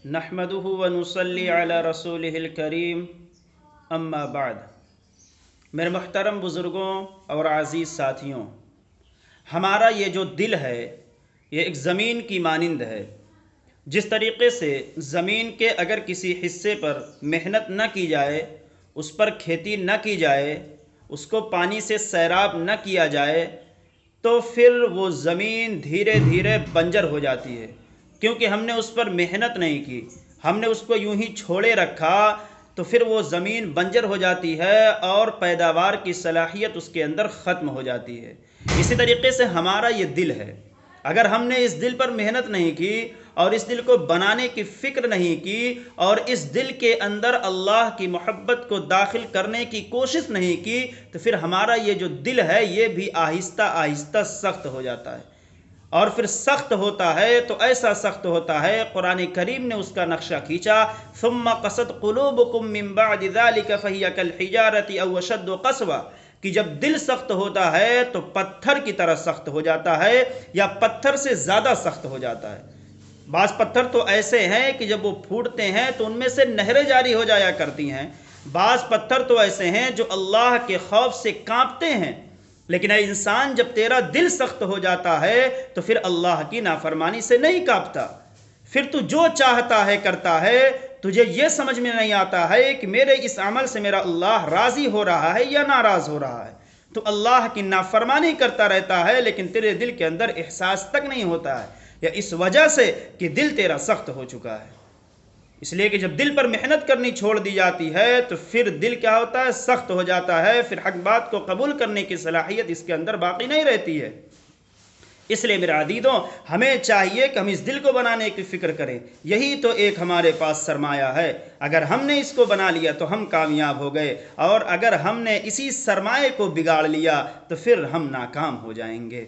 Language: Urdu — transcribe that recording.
نحمدہ و نصلی علی رسولہ الکریم اما بعد۔ میرے محترم بزرگوں اور عزیز ساتھیوں، ہمارا یہ جو دل ہے یہ ایک زمین کی مانند ہے۔ جس طریقے سے زمین کے اگر کسی حصے پر محنت نہ کی جائے، اس پر کھیتی نہ کی جائے، اس کو پانی سے سیراب نہ کیا جائے، تو پھر وہ زمین دھیرے دھیرے بنجر ہو جاتی ہے، کیونکہ ہم نے اس پر محنت نہیں کی، ہم نے اس کو یوں ہی چھوڑے رکھا، تو پھر وہ زمین بنجر ہو جاتی ہے اور پیداوار کی صلاحیت اس کے اندر ختم ہو جاتی ہے۔ اسی طریقے سے ہمارا یہ دل ہے، اگر ہم نے اس دل پر محنت نہیں کی اور اس دل کو بنانے کی فکر نہیں کی اور اس دل کے اندر اللہ کی محبت کو داخل کرنے کی کوشش نہیں کی، تو پھر ہمارا یہ جو دل ہے یہ بھی آہستہ آہستہ سخت ہو جاتا ہے، اور پھر سخت ہوتا ہے تو ایسا سخت ہوتا ہے، قرآن کریم نے اس کا نقشہ کھینچا، ثم قست قلوبکم من بعد ذلك فهي كالحجارة او اشد قسوة، کہ جب دل سخت ہوتا ہے تو پتھر کی طرح سخت ہو جاتا ہے یا پتھر سے زیادہ سخت ہو جاتا ہے۔ بعض پتھر تو ایسے ہیں کہ جب وہ پھوٹتے ہیں تو ان میں سے نہریں جاری ہو جایا کرتی ہیں، بعض پتھر تو ایسے ہیں جو اللہ کے خوف سے کانپتے ہیں۔ لیکن اے انسان، جب تیرا دل سخت ہو جاتا ہے تو پھر اللہ کی نافرمانی سے نہیں کانپتا، پھر تو جو چاہتا ہے کرتا ہے، تجھے یہ سمجھ میں نہیں آتا ہے کہ میرے اس عمل سے میرا اللہ راضی ہو رہا ہے یا ناراض ہو رہا ہے، تو اللہ کی نافرمانی کرتا رہتا ہے، لیکن تیرے دل کے اندر احساس تک نہیں ہوتا ہے، یا اس وجہ سے کہ دل تیرا سخت ہو چکا ہے۔ اس لیے کہ جب دل پر محنت کرنی چھوڑ دی جاتی ہے تو پھر دل کیا ہوتا ہے؟ سخت ہو جاتا ہے، پھر حق بات کو قبول کرنے کی صلاحیت اس کے اندر باقی نہیں رہتی ہے۔ اس لیے میرے عزیزوں، ہمیں چاہیے کہ ہم اس دل کو بنانے کی فکر کریں، یہی تو ایک ہمارے پاس سرمایہ ہے۔ اگر ہم نے اس کو بنا لیا تو ہم کامیاب ہو گئے، اور اگر ہم نے اسی سرمایہ کو بگاڑ لیا تو پھر ہم ناکام ہو جائیں گے۔